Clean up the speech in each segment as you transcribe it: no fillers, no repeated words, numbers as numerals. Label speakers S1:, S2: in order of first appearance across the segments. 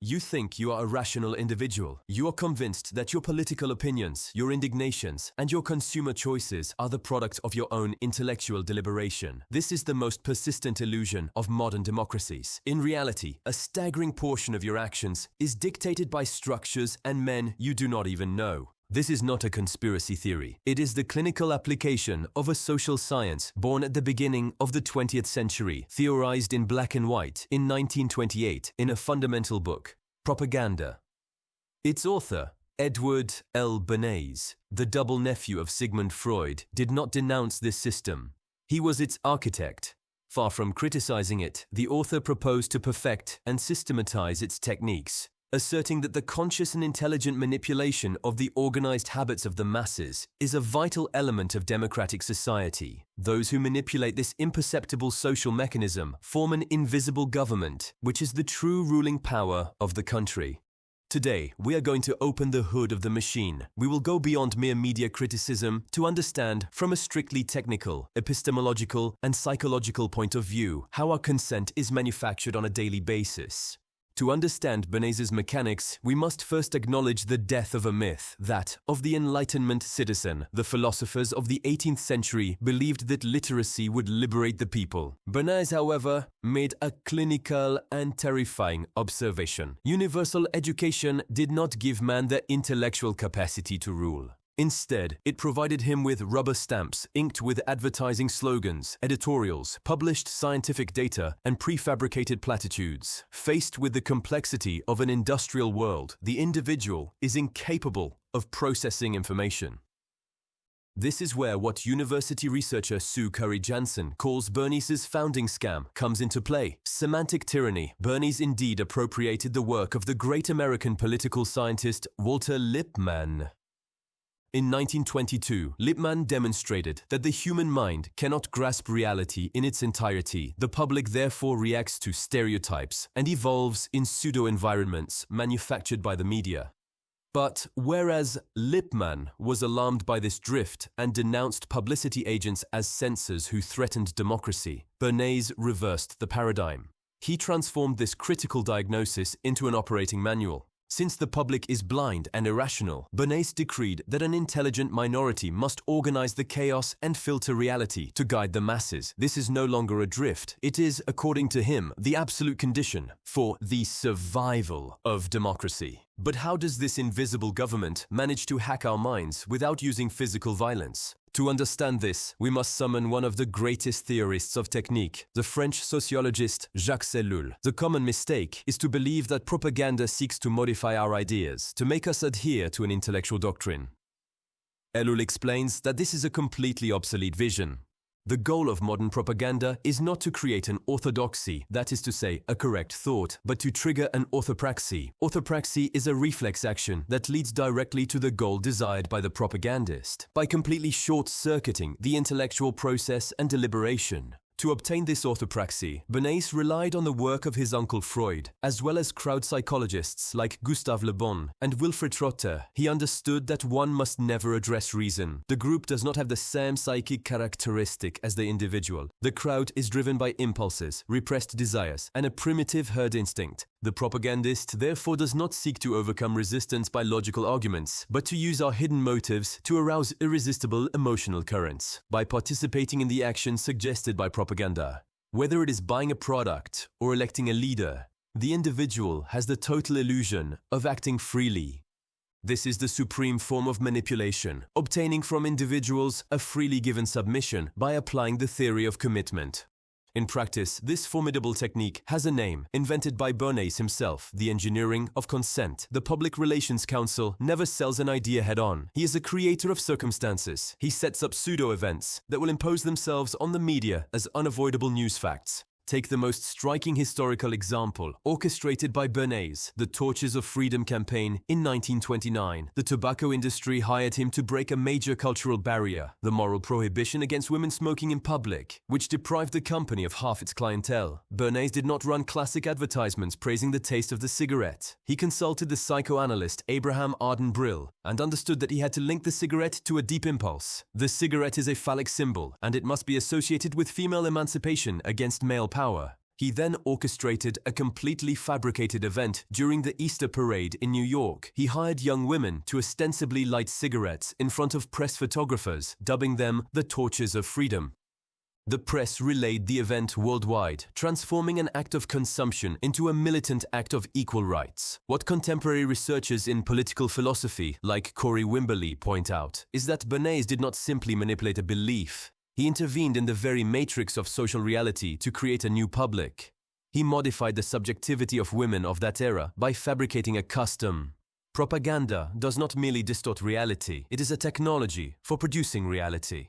S1: You think you are a rational individual. You are convinced that your political opinions, your indignations, and your consumer choices are the product of your own intellectual deliberation. This is the most persistent illusion of modern democracies. In reality, a staggering portion of your actions is dictated by structures and men you do not even know. This is not a conspiracy theory. It is the clinical application of a social science born at the beginning of the 20th century, theorized in black and white in 1928 in a fundamental book, Propaganda. Its author, Edward L. Bernays, the double nephew of Sigmund Freud, did not denounce this system. He was its architect. Far from criticizing it, the author proposed to perfect and systematize its techniques, asserting that the conscious and intelligent manipulation of the organized habits of the masses is a vital element of democratic society. Those who manipulate this imperceptible social mechanism form an invisible government, which is the true ruling power of the country. Today, we are going to open the hood of the machine. We will go beyond mere media criticism to understand, from a strictly technical, epistemological, and psychological point of view, how our consent is manufactured on a daily basis. To understand Bernays' mechanics, we must first acknowledge the death of a myth, that of the Enlightenment citizen. The philosophers of the 18th century believed that literacy would liberate the people. Bernays, however, made a clinical and terrifying observation. Universal education did not give man the intellectual capacity to rule. Instead, it provided him with rubber stamps inked with advertising slogans, editorials, published scientific data, and prefabricated platitudes. Faced with the complexity of an industrial world, the individual is incapable of processing information. This is where what university researcher Sue Curry-Jansen calls Bernays' founding scam comes into play. Semantic tyranny. Bernays indeed appropriated the work of the great American political scientist Walter Lippmann. In 1922, Lippmann demonstrated that the human mind cannot grasp reality in its entirety. The public therefore reacts to stereotypes and evolves in pseudo-environments manufactured by the media. But whereas Lippmann was alarmed by this drift and denounced publicity agents as censors who threatened democracy, Bernays reversed the paradigm. He transformed this critical diagnosis into an operating manual. Since the public is blind and irrational, Bernays decreed that an intelligent minority must organize the chaos and filter reality to guide the masses. This is no longer a drift. It is, according to him, the absolute condition for the survival of democracy. But how does this invisible government manage to hack our minds without using physical violence? To understand this, we must summon one of the greatest theorists of technique, the French sociologist Jacques Ellul. The common mistake is to believe that propaganda seeks to modify our ideas, to make us adhere to an intellectual doctrine. Ellul explains that this is a completely obsolete vision. The goal of modern propaganda is not to create an orthodoxy, that is to say, a correct thought, but to trigger an orthopraxy. Orthopraxy is a reflex action that leads directly to the goal desired by the propagandist, by completely short-circuiting the intellectual process and deliberation. To obtain this orthopraxy, Bernays relied on the work of his uncle Freud, as well as crowd psychologists like Gustave Le Bon and Wilfred Trotter. He understood that one must never address reason. The group does not have the same psychic characteristic as the individual. The crowd is driven by impulses, repressed desires, and a primitive herd instinct. The propagandist therefore does not seek to overcome resistance by logical arguments, but to use our hidden motives to arouse irresistible emotional currents. By participating in the actions suggested by propaganda, whether it is buying a product or electing a leader, the individual has the total illusion of acting freely. This is the supreme form of manipulation, obtaining from individuals a freely given submission by applying the theory of commitment. In practice, this formidable technique has a name, invented by Bernays himself, the engineering of consent. The Public Relations Council never sells an idea head-on. He is a creator of circumstances. He sets up pseudo-events that will impose themselves on the media as unavoidable news facts. Take the most striking historical example, orchestrated by Bernays, the Torches of Freedom campaign in 1929. The tobacco industry hired him to break a major cultural barrier, the moral prohibition against women smoking in public, which deprived the company of half its clientele. Bernays did not run classic advertisements praising the taste of the cigarette. He consulted the psychoanalyst Abraham Arden Brill and understood that he had to link the cigarette to a deep impulse. The cigarette is a phallic symbol, and it must be associated with female emancipation against male power. He then orchestrated a completely fabricated event during the Easter parade in New York. He hired young women to ostensibly light cigarettes in front of press photographers, dubbing them the torches of freedom. The press relayed the event worldwide, transforming an act of consumption into a militant act of equal rights. What contemporary researchers in political philosophy, like Corey Wimberly, point out is that Bernays did not simply manipulate a belief. He intervened in the very matrix of social reality to create a new public. He modified the subjectivity of women of that era by fabricating a custom. Propaganda does not merely distort reality, it is a technology for producing reality.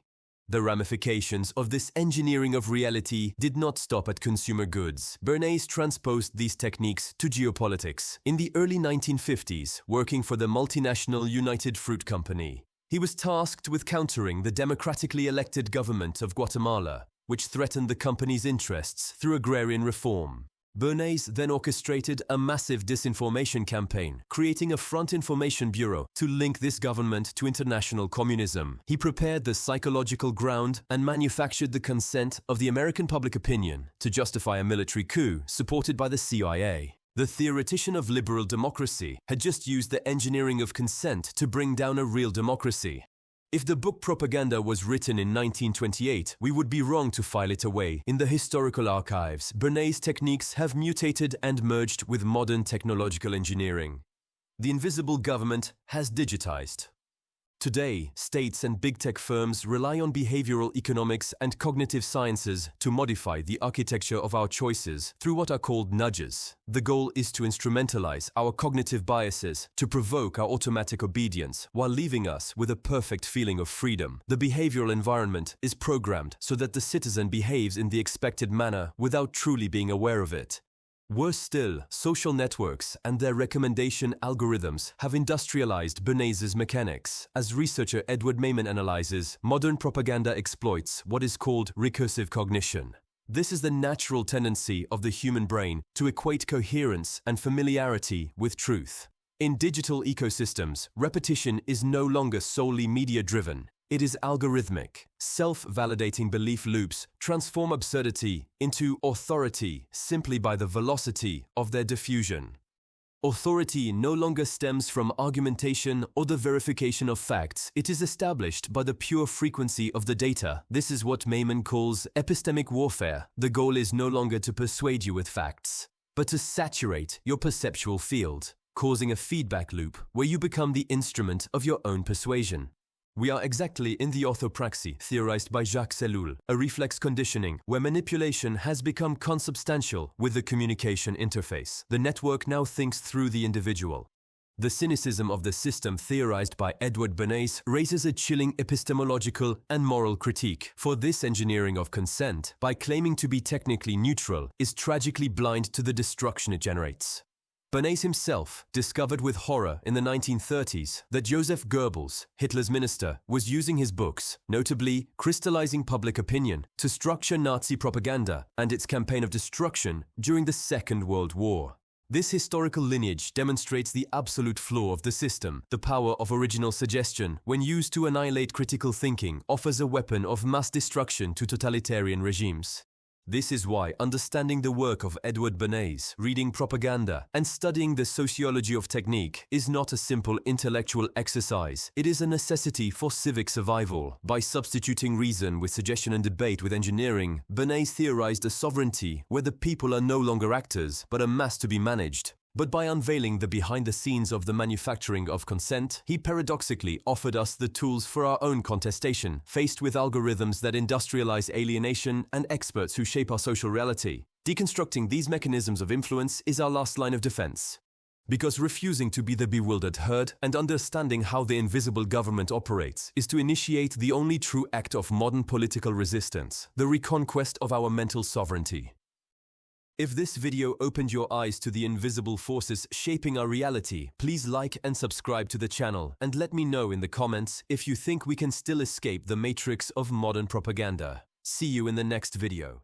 S1: The ramifications of this engineering of reality did not stop at consumer goods. Bernays transposed these techniques to geopolitics. In the early 1950s, working for the multinational United Fruit Company, he was tasked with countering the democratically elected government of Guatemala, which threatened the company's interests through agrarian reform. Bernays then orchestrated a massive disinformation campaign, creating a front information bureau to link this government to international communism. He prepared the psychological ground and manufactured the consent of the American public opinion to justify a military coup supported by the CIA. The theoretician of liberal democracy had just used the engineering of consent to bring down a real democracy. If the book Propaganda was written in 1928, we would be wrong to file it away in the historical archives. Bernays' techniques have mutated and merged with modern technological engineering. The invisible government has digitized. Today, states and big tech firms rely on behavioral economics and cognitive sciences to modify the architecture of our choices through what are called nudges. The goal is to instrumentalize our cognitive biases to provoke our automatic obedience while leaving us with a perfect feeling of freedom. The behavioral environment is programmed so that the citizen behaves in the expected manner without truly being aware of it. Worse still, social networks and their recommendation algorithms have industrialized Bernays' mechanics. As researcher Edward Mayman analyzes, modern propaganda exploits what is called recursive cognition. This is the natural tendency of the human brain to equate coherence and familiarity with truth. In digital ecosystems, repetition is no longer solely media-driven. It is algorithmic. Self-validating belief loops transform absurdity into authority simply by the velocity of their diffusion. Authority no longer stems from argumentation or the verification of facts. It is established by the pure frequency of the data. This is what Mayman calls epistemic warfare. The goal is no longer to persuade you with facts, but to saturate your perceptual field, causing a feedback loop where you become the instrument of your own persuasion. We are exactly in the orthopraxy theorized by Jacques Ellul, a reflex conditioning where manipulation has become consubstantial with the communication interface. The network now thinks through the individual. The cynicism of the system theorized by Edward Bernays raises a chilling epistemological and moral critique, for this engineering of consent, by claiming to be technically neutral, is tragically blind to the destruction it generates. Bernays himself discovered with horror in the 1930s that Joseph Goebbels, Hitler's minister, was using his books, notably Crystallizing Public Opinion, to structure Nazi propaganda and its campaign of destruction during the Second World War. This historical lineage demonstrates the absolute flaw of the system. The power of original suggestion, when used to annihilate critical thinking, offers a weapon of mass destruction to totalitarian regimes. This is why understanding the work of Edward Bernays, reading Propaganda, and studying the sociology of technique is not a simple intellectual exercise. It is a necessity for civic survival. By substituting reason with suggestion and debate with engineering, Bernays theorized a sovereignty where the people are no longer actors, but a mass to be managed. But by unveiling the behind-the-scenes of the manufacturing of consent, he paradoxically offered us the tools for our own contestation, faced with algorithms that industrialize alienation and experts who shape our social reality. Deconstructing these mechanisms of influence is our last line of defense. Because refusing to be the bewildered herd and understanding how the invisible government operates is to initiate the only true act of modern political resistance, the reconquest of our mental sovereignty. If this video opened your eyes to the invisible forces shaping our reality, please like and subscribe to the channel and let me know in the comments if you think we can still escape the matrix of modern propaganda. See you in the next video.